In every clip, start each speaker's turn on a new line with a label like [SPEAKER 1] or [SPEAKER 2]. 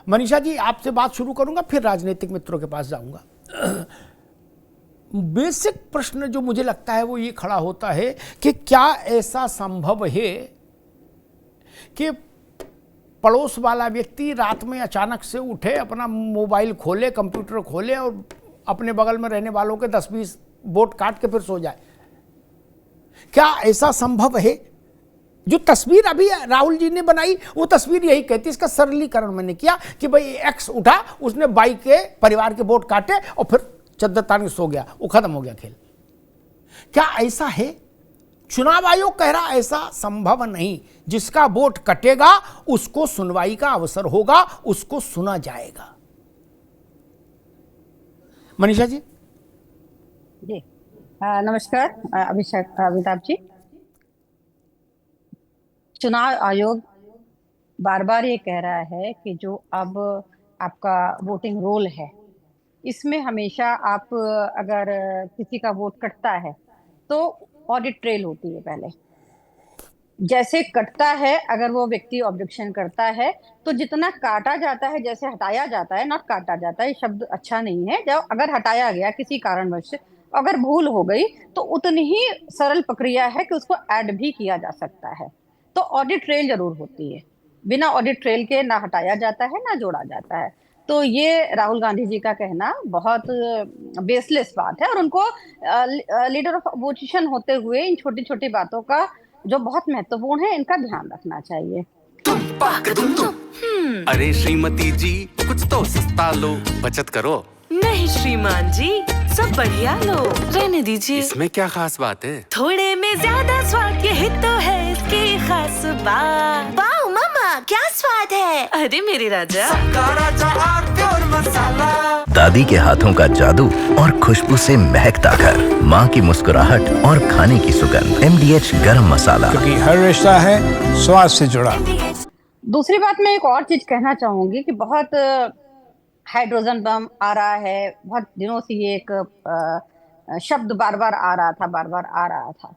[SPEAKER 1] मनीषा जी, आपसे बात शुरू करूंगा, फिर राजनीतिक मित्रों के पास जाऊंगा। बेसिक प्रश्न जो मुझे लगता है वो ये खड़ा होता है कि क्या ऐसा संभव है कि पड़ोस वाला व्यक्ति रात में अचानक से उठे, अपना मोबाइल खोले, कंप्यूटर खोले और अपने बगल में रहने वालों के 10-20 वोट काट के फिर सो जाए? क्या ऐसा संभव है? जो तस्वीर अभी राहुल जी ने बनाई वो तस्वीर यही कहती है। इसका सरलीकरण मैंने किया कि भाई एक्स उठा, उसने बाई के परिवार के वोट काटे और फिर चद्दर तान के सो गया, वो खत्म हो गया खेल। क्या ऐसा है? चुनाव आयोग कह रहा ऐसा संभव नहीं। जिसका वोट कटेगा उसको सुनवाई का अवसर होगा, उसको सुना जाएगा। मनीषा जी।
[SPEAKER 2] जी नमस्कार अमिताभ जी। चुनाव आयोग बार बार ये कह रहा है कि जो अब आपका वोटिंग रोल है, इसमें हमेशा आप अगर किसी का वोट कटता है तो ऑडिट ट्रेल होती है। पहले जैसे कटता है, अगर वो व्यक्ति ऑब्जेक्शन करता है तो जितना काटा जाता है, जैसे हटाया जाता है, नॉट काटा जाता है, शब्द अच्छा नहीं है, जब अगर हटाया गया किसी कारणवश से, अगर भूल हो गई तो उतनी ही सरल प्रक्रिया है कि उसको ऐड भी किया जा सकता है। तो ऑडिट ट्रेल जरूर होती है, बिना ऑडिट ट्रेल के ना हटाया जाता है ना जोड़ा जाता है। तो ये राहुल गांधी जी का कहना बहुत बेसलेस बात है, और उनको लीडर ऑफ अपोजिशन होते हुए इन छोटी छोटी बातों का जो बहुत महत्वपूर्ण है, इनका ध्यान रखना चाहिए।
[SPEAKER 3] अरे श्रीमती जी, कुछ तो सस्ता लो, बचत करो।
[SPEAKER 4] नहीं श्रीमान जी, सब बढ़िया लो, रहने दीजिए।
[SPEAKER 3] इसमें क्या खास बात है?
[SPEAKER 4] थोड़े में ज्यादा स्वाद, यही तो है इसकी खास बात।
[SPEAKER 5] वाओ मामा, क्या स्वाद है।
[SPEAKER 4] अरे मेरे राजा,
[SPEAKER 3] प्योर मसाला।
[SPEAKER 6] दादी के हाथों का जादू और खुशबू से महकता घर, माँ की मुस्कुराहट और खाने की सुगंध। MDH गरम मसाला,
[SPEAKER 7] क्योंकि हर रिश्ता है स्वाद से जुड़ा।
[SPEAKER 2] दूसरी बात मैं एक और चीज कहना चाहूंगी कि बहुत हाइड्रोजन बम आ रहा है, बहुत दिनों से ये एक शब्द बार बार आ रहा था,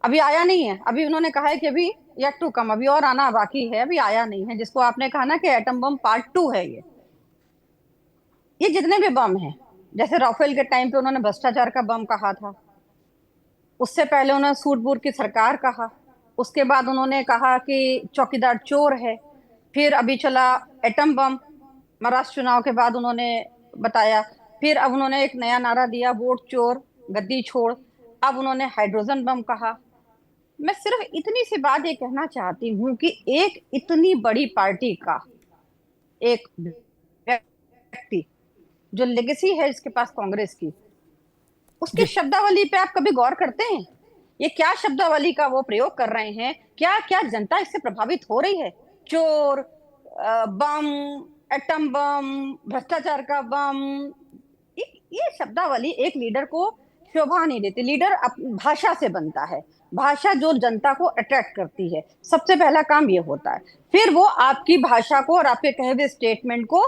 [SPEAKER 2] अभी आया नहीं है। अभी उन्होंने कहा है कि अभी येट टू कम, अभी और आना बाकी है, अभी आया नहीं है। जिसको आपने कहा ना कि एटम बम पार्ट 2 है ये जितने भी बम हैं, जैसे राफेल के टाइम पे उन्होंने भ्रष्टाचार का बम कहा था, उससे पहले उन्होंने सूट-बूट की सरकार कहा, उसके बाद उन्होंने कहा कि चौकीदार चोर है, फिर अभी चला एटम बम, महाराष्ट्र चुनाव के बाद उन्होंने बताया, फिर अब उन्होंने एक नया नारा दिया, वोट चोर गद्दी छोड़, अब उन्होंने हाइड्रोजन बम कहा। मैं सिर्फ इतनी सी बात ये कहना चाहती हूँ कि एक इतनी बड़ी पार्टी का एक व्यक्ति, जो लेगेसी है इसके पास कांग्रेस की, उसकी शब्दावली पे आप कभी गौर करते हैं? ये क्या शब्दावली का वो प्रयोग कर रहे हैं? क्या क्या जनता इससे प्रभावित हो रही है? चोर, बम, एटम बम, भ्रष्टाचार का बम, ये शब्दावली एक लीडर को शोभा नहीं देती। लीडर भाषा से बनता है, भाषा जो जनता को अट्रैक्ट करती है, सबसे पहला काम ये होता है। फिर वो आपकी भाषा को और आपके कहे हुए स्टेटमेंट को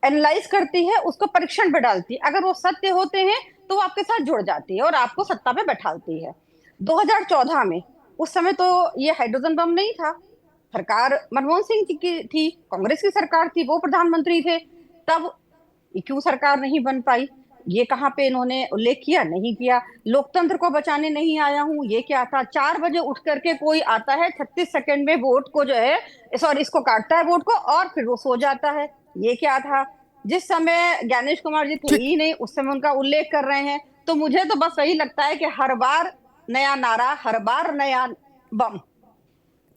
[SPEAKER 2] एनालाइज करती है, उसको परीक्षण पे डालती है। अगर वो सत्य होते हैं तो वो आपके साथ जुड़ जाती है और आपको सत्ता पे बैठाती है। 2014 में, उस समय तो ये हाइड्रोजन बम नहीं था, सरकार मनमोहन सिंह जी की थी, कांग्रेस की सरकार थी, वो प्रधानमंत्री थे, तब क्यों सरकार नहीं बन पाई? ये कहाँ पे इन्होंने उल्लेख किया? नहीं किया। लोकतंत्र को बचाने नहीं आया हूँ, ये क्या था? 4 बजे उठ करके कोई आता है, 36 सेकंड में वोट को जो है, सॉरी, इसको काटता है वोट को, और फिर वो सो जाता है, ये क्या था? जिस समय ज्ञानेश कुमार जी थे ही नहीं, उस समय उनका उल्लेख कर रहे हैं। तो मुझे तो बस वही लगता है कि हर बार नया नारा, हर बार नया बम।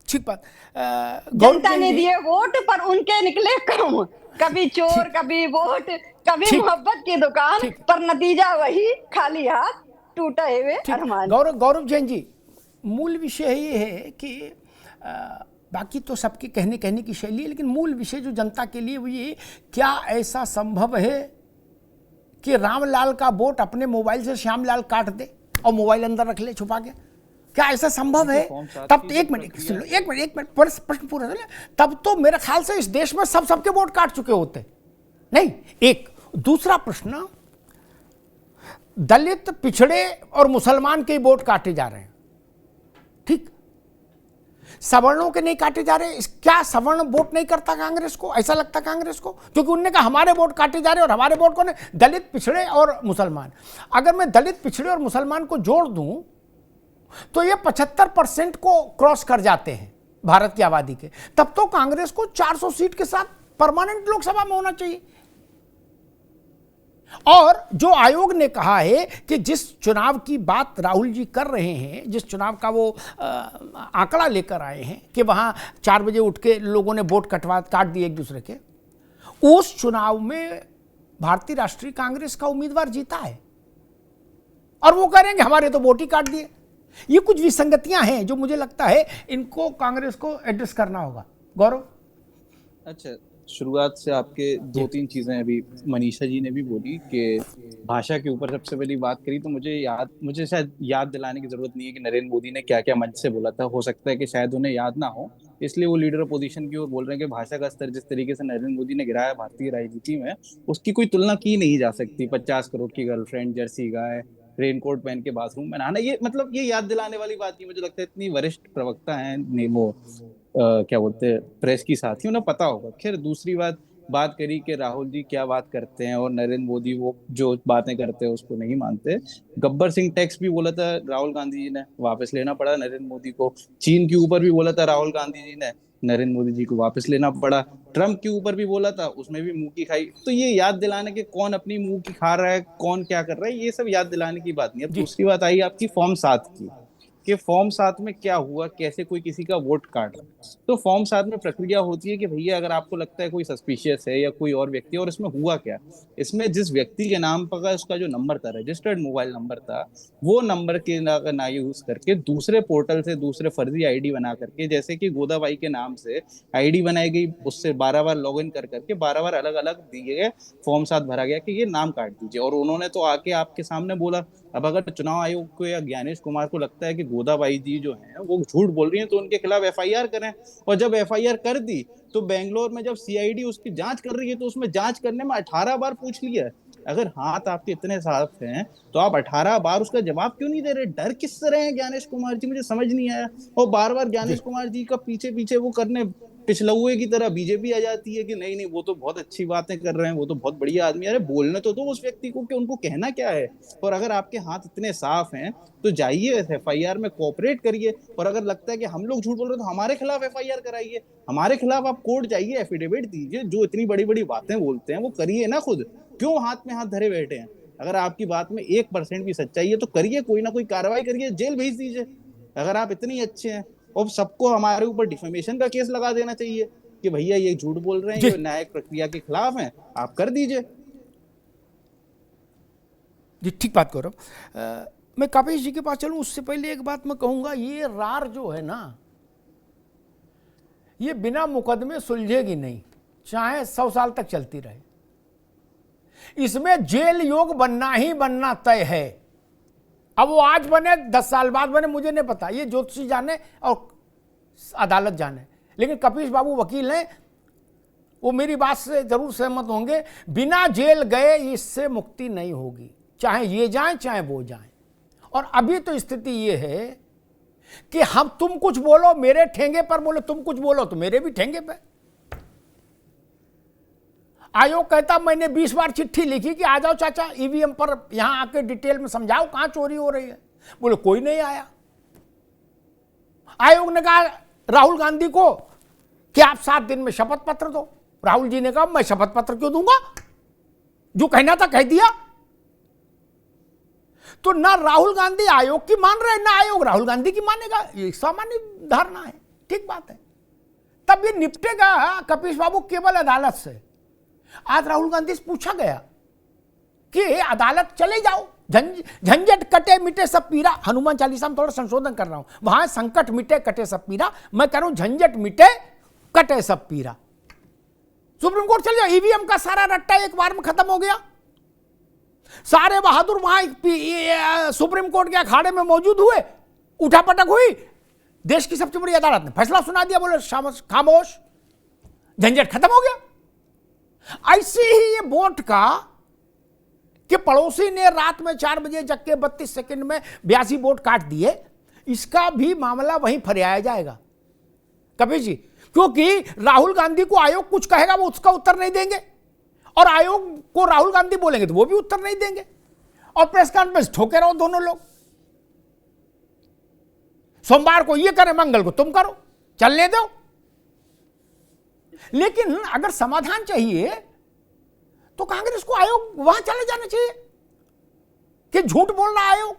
[SPEAKER 1] ठीक बात।
[SPEAKER 2] जनता ने दिए वोट पर उनके निकले कम, कभी चोर, कभी वोट, कभी मोहब्बत की दुकान, पर नतीजा वही, खाली हाथ, टूटा हुए अरमान।
[SPEAKER 1] गौरव जैन जी, मूल विषय ये है कि बाकी तो सबके कहने की शैली है, लेकिन मूल विषय जो जनता के लिए वो ये, क्या ऐसा संभव है कि रामलाल का वोट अपने मोबाइल से श्यामलाल काट दे और मोबाइल अंदर रख ले छुपा के? क्या ऐसा संभव है? तब तो एक मिनट प्रश्न पूरा कर ले। तब तो मेरे ख्याल से इस देश में सबके वोट काट चुके होते नहीं। एक दूसरा प्रश्न, दलित, पिछड़े और मुसलमान के वोट काटे जा रहे हैं, ठीक? सवर्णों के नहीं काटे जा रहे, क्या सवर्ण वोट नहीं करता कांग्रेस को? ऐसा लगता कांग्रेस को, क्योंकि उनने कहा हमारे वोट काटे जा रहे और हमारे वोट कौन है? दलित, पिछड़े और मुसलमान। अगर मैं दलित, पिछड़े और मुसलमान को जोड़ दूं तो ये 75% को क्रॉस कर जाते हैं भारत की आबादी के। तब तो कांग्रेस को 400 सीट के साथ परमानेंट लोकसभा में होना चाहिए। और जो आयोग ने कहा है कि जिस चुनाव की बात राहुल जी कर रहे हैं, जिस चुनाव का वो आंकड़ा लेकर आए हैं कि वहां 4 बजे उठ के लोगों ने वोट काट दिए एक दूसरे के, उस चुनाव में भारतीय राष्ट्रीय कांग्रेस का उम्मीदवार जीता है और वो कह रहे हैं कि हमारे तो वोट ही काट दिए। ये कुछ विसंगतियां हैं जो मुझे लगता है इनको कांग्रेस को एड्रेस करना होगा। गौरव,
[SPEAKER 8] अच्छा, शुरुआत से आपके 2-3 चीजें अभी मनीषा जी ने भी बोली कि भाषा के ऊपर सबसे पहली बात करी, तो मुझे शायद याद दिलाने की जरूरत नहीं है कि नरेंद्र मोदी ने क्या क्या मंच से बोला था। हो सकता है कि शायद उन्हें याद ना हो, इसलिए वो लीडर अपोजिशन की ओर बोल रहे हैं कि भाषा का स्तर जिस तरीके से नरेंद्र मोदी ने गिराया भारतीय राजनीति में, उसकी कोई तुलना की नहीं जा सकती। 50 करोड़ की गर्लफ्रेंड, जर्सी गाय, रेनकोट पहन के बाथरूम में नहाना, ये मतलब ये याद दिलाने वाली बात नहीं। मुझे लगता है इतनी वरिष्ठ प्रवक्ता हैं वो क्या बोलते हैं प्रेस की साथी, उन्हें पता होगा। खैर, दूसरी बात करी कि राहुल जी क्या बात करते हैं और नरेंद्र मोदी वो जो बातें करते हैं उसको नहीं मानते। गब्बर सिंह टैक्स भी बोला था राहुल गांधी जी ने, वापस लेना पड़ा नरेंद्र मोदी को। चीन के ऊपर भी बोला था राहुल गांधी जी ने, नरेंद्र मोदी जी को वापस लेना पड़ा। ट्रम्प के ऊपर भी बोला था, उसमें भी मुंह की खाई। तो ये याद दिलाने के कौन अपनी मुंह की खा रहा है, कौन क्या कर रहा है, ये सब याद दिलाने की बात नहीं है। दूसरी बात आई आपकी फॉर्म 7 की, कि फॉर्म 7 में क्या हुआ, कैसे कोई किसी का वोट काट रहा है। तो फॉर्म 7 में प्रक्रिया होती है कि भैया अगर आपको लगता है कोई सस्पिशियस है या कोई और व्यक्ति, और इसमें हुआ क्या, इसमें जिस व्यक्ति के नाम पर उसका जो नंबर था, रजिस्टर्ड मोबाइल नंबर था, वो नंबर के ना यूज करके दूसरे पोर्टल से दूसरे फर्जी आईडी बना करके, जैसे कि गोदाबाई के नाम से आईडी बनाई गई, उससे 12 बार लॉग इन कर करके 12 बार अलग अलग दिए गए फॉर्म 7 भरा गया कि ये नाम काट दीजिए। और उन्होंने तो आके आपके सामने बोला। अब अगर चुनाव आयोग को या ज्ञानेश कुमार को लगता है कि गोदाबाई जी जो हैं वो झूठ बोल रही हैं, तो उनके खिलाफ एफआईआर करें। और जब एफआईआर कर दी तो बेंगलोर में जब सीआईडी उसकी जांच कर रही है, तो उसमें जांच करने में 18 बार पूछ लिया। अगर हाथ आपके इतने साफ हैं तो आप 18 बार उसका जवाब क्यों नहीं दे रहे? डर किस तरह है ज्ञानेश कुमार जी, मुझे समझ नहीं आया। और बार बार ज्ञानेश कुमार जी का पीछे वो करने पिछलुए की तरह बीजेपी आ जाती है कि नहीं वो तो बहुत अच्छी बातें कर रहे हैं, वो तो बहुत बढ़िया आदमी। अरे बोलने तो दो उस व्यक्ति को कि उनको कहना क्या है। और अगर आपके हाथ इतने साफ हैं तो जाइए एफआईआर में कोऑपरेट करिए। और अगर लगता है कि हम लोग झूठ बोल रहे हैं तो हमारे खिलाफ एफआईआर कराइए, हमारे खिलाफ आप कोर्ट जाइए, एफिडेविट दीजिए। जो इतनी बड़ी बड़ी बातें बोलते हैं वो करिए ना खुद, क्यों हाथ में हाथ धरे बैठे हैं? अगर आपकी बात में 1% भी सच्चाई है तो करिए, कोई ना कोई कार्रवाई करिए, जेल भेज दीजिए अगर आप इतनी अच्छे हैं। और सबको हमारे ऊपर डिफेमेशन का केस लगा देना चाहिए कि भैया ये झूठ बोल रहे हैं, ये न्यायिक प्रक्रिया के खिलाफ हैं, आप कर दीजिए।
[SPEAKER 1] जी ठीक बात कर रहा हूँ। मैं कपिश जी के पास चलूँ उससे पहले एक बात मैं कहूँगा, ये रार जो है ना, ये बिना मुकदमे सुलझेगी नहीं, चाहे 100 साल तक चलती रहे। इसमें जेल योग बनना ही बनना तय है। अब वो आज बने 10 साल बाद बने मुझे नहीं पता, ये ज्योतिषी जाने और अदालत जाने। लेकिन कपिश बाबू वकील हैं, वो मेरी बात से जरूर सहमत होंगे, बिना जेल गए इससे मुक्ति नहीं होगी, चाहे ये जाएं चाहे वो जाएं। और अभी तो स्थिति ये है कि हम तुम कुछ बोलो मेरे ठेंगे पर बोलो, तुम कुछ बोलो तो मेरे भी ठेंगे पे। आयोग कहता मैंने 20 बार चिट्ठी लिखी कि आ जाओ चाचा ईवीएम पर यहां आके डिटेल में समझाओ कहां चोरी हो रही है, बोले कोई नहीं आया। आयोग ने कहा राहुल गांधी को कि आप 7 दिन में शपथ पत्र दो। राहुल जी ने कहा मैं शपथ पत्र क्यों दूंगा, जो कहना था कह दिया। तो ना राहुल गांधी आयोग की मान रहे, ना आयोग राहुल गांधी की मानेगा, ये सामान्य धारणा है, ठीक बात है। तब ये निपटेगा कपिश बाबू केवल अदालत से। आज राहुल गांधी से पूछा गया कि अदालत चले जाओ, झंझट कटे मिटे सब पीरा। हनुमान चालीसा में थोड़ा संशोधन कर रहा हूं, वहां संकट मिटे कटे सब पीरा, मैं कह रहा हूं झंझट मिटे कटे सब पीरा। सुप्रीम कोर्ट चले जाओ, ईवीएम का सारा रट्टा एक बार में खत्म हो गया। सारे बहादुर वहां सुप्रीम कोर्ट के अखाड़े में मौजूद हुए, उठापटक हुई, देश की सबसे बड़ी अदालत ने फैसला सुना दिया, बोले खामोश, झंझट खत्म हो गया। ऐसे ही ये वोट का कि पड़ोसी ने रात में 4 बजे जग के 32 सेकंड में 82 वोट काट दिए, इसका भी मामला वहीं फरियाया जाएगा। कपिल जी, क्योंकि राहुल गांधी को आयोग कुछ कहेगा वो उसका उत्तर नहीं देंगे, और आयोग को राहुल गांधी बोलेंगे तो वो भी उत्तर नहीं देंगे, और प्रेस कॉन्फ्रेंस ठोके रहो दोनों लोग। सोमवार को ये करे, मंगल को तुम करो, चलने दो। लेकिन अगर समाधान चाहिए तो कांग्रेस को आयोग वहां चले जाना चाहिए कि झूठ बोल रहा आयोग।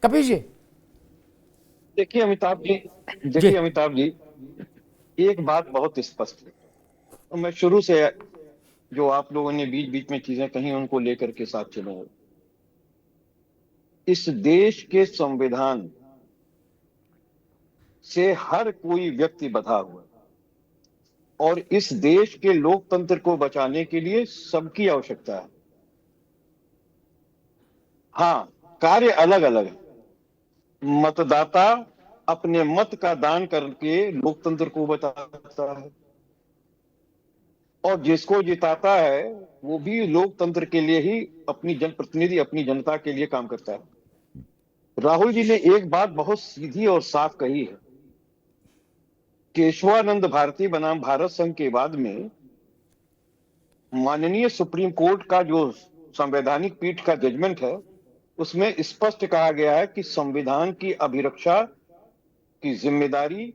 [SPEAKER 1] कपिल जी,
[SPEAKER 9] देखिए अमिताभ जी, एक बात बहुत स्पष्ट है, और मैं शुरू से जो आप लोगों ने बीच बीच में चीजें कही उनको लेकर के साथ चलूंगा। इस देश के संविधान से हर कोई व्यक्ति बंधा हुआ है, और इस देश के लोकतंत्र को बचाने के लिए सबकी आवश्यकता है। हाँ, कार्य अलग अलग है। मतदाता अपने मत का दान करके लोकतंत्र को बचाता है, और जिसको जिताता है वो भी लोकतंत्र के लिए ही, अपनी जनप्रतिनिधि अपनी जनता के लिए काम करता है। राहुल जी ने एक बात बहुत सीधी और साफ कही है। केशवानंद भारती बनाम भारत संघ के बाद में माननीय सुप्रीम कोर्ट का जो संवैधानिक पीठ का जजमेंट है, उसमें स्पष्ट कहा गया है कि संविधान की अभिरक्षा की जिम्मेदारी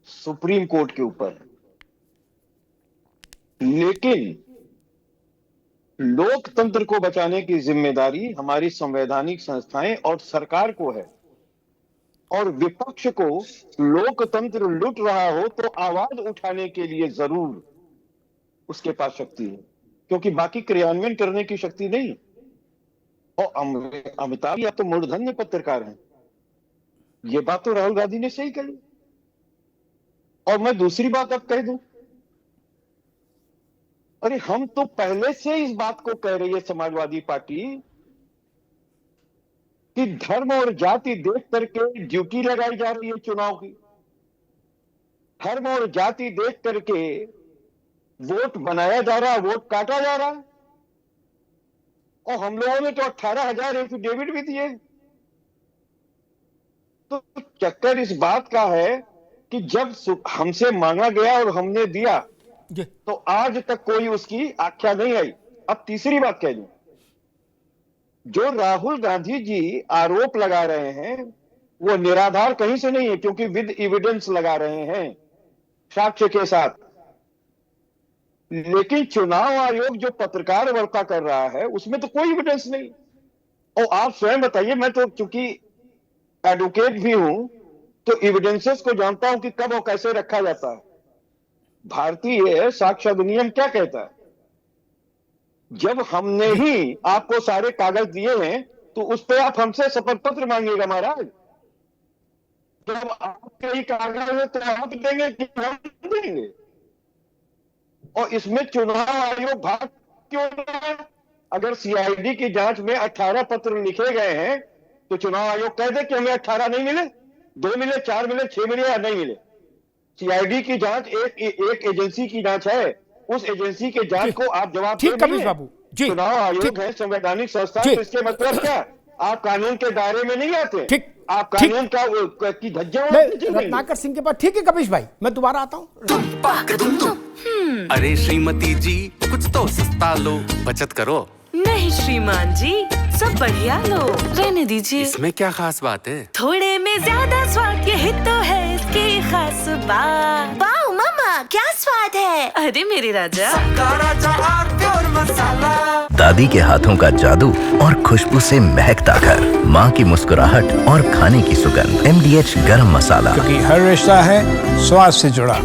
[SPEAKER 9] सुप्रीम कोर्ट के ऊपर है, लेकिन लोकतंत्र को बचाने की जिम्मेदारी हमारी संवैधानिक संस्थाएं और सरकार को है। और विपक्ष को लोकतंत्र लूट रहा हो तो आवाज उठाने के लिए जरूर उसके पास शक्ति है, क्योंकि बाकी क्रियान्वयन करने की शक्ति नहीं। और अमिताभ या तो मूर्धन्य पत्रकार हैं, ये बात तो राहुल गांधी ने सही कही। और मैं दूसरी बात अब कह दूं, अरे हम तो पहले से इस बात को कह रही है समाजवादी पार्टी कि धर्म और जाति देख करके ड्यूटी लगाई जा रही है चुनाव की। धर्म और जाति देख करके वोट बनाया जा रहा है, वोट काटा जा रहा है। और हम लोगों ने तो 18,000 एफिडेविट भी दिए। तो चक्कर इस बात का है कि जब हमसे मांगा गया और हमने दिया तो आज तक कोई उसकी आख्या नहीं आई। अब तीसरी बात कह दूं, जो राहुल गांधी जी आरोप लगा रहे हैं वो निराधार कहीं से नहीं है, क्योंकि विद एविडेंस लगा रहे हैं, साक्ष्य के साथ। लेकिन चुनाव आयोग जो पत्रकार वार्ता कर रहा है उसमें तो कोई एविडेंस नहीं। और आप स्वयं बताइए, मैं तो चूंकि एडवोकेट भी हूं तो एविडेंसेस को जानता हूं कि कब और कैसे रखा जाता है। भारतीय साक्ष्य अधिनियम क्या कहता है? जब हमने ही आपको सारे कागज दिए हैं तो उस पर आप हमसे शपथ पत्र मांगिएगा महाराज। जब आपके ही कागज है तो आप देंगे कि हम देंगे? और इसमें चुनाव आयोग भाग क्यों रहा है? अगर सीआईडी की जांच में 18 पत्र लिखे गए हैं तो चुनाव आयोग कह दे कि हमें 18 नहीं मिले, 2 मिले, 4 मिले, 6 मिले या नहीं मिले। सीआईडी की जांच एक एजेंसी की जांच है, उस एजेंसी के जांच को आप जवाब
[SPEAKER 1] ठीक कपिल बाबू जी,
[SPEAKER 9] चुनाव आयोग है संवैधानिक संस्था, तो इसके मतलब क्या? आप कानून के दायरे में नहीं आते।
[SPEAKER 1] ठीक,
[SPEAKER 9] आप कानून का की धज्जियां
[SPEAKER 1] रत्नाकर सिंह के पास। ठीक है कपिल भाई, मैं दोबारा आता हूँ।
[SPEAKER 3] अरे श्रीमती जी कुछ तो सस्ता लो, बचत करो।
[SPEAKER 4] नहीं श्रीमान जी, सब बढ़िया लो, रहने दीजिए।
[SPEAKER 3] इसमें क्या खास बात है?
[SPEAKER 4] थोड़े में ज्यादा स्वाद, यही तो है इसकी खास बात।
[SPEAKER 5] वाह मम्मा, क्या स्वाद है।
[SPEAKER 4] अरे मेरे राजा,
[SPEAKER 6] दादी के हाथों का जादू और खुशबू से महकता घर, माँ की मुस्कुराहट और खाने की सुगंध। MDH गरम मसाला,
[SPEAKER 7] क्योंकि हर रिश्ता है स्वाद से जुड़ा।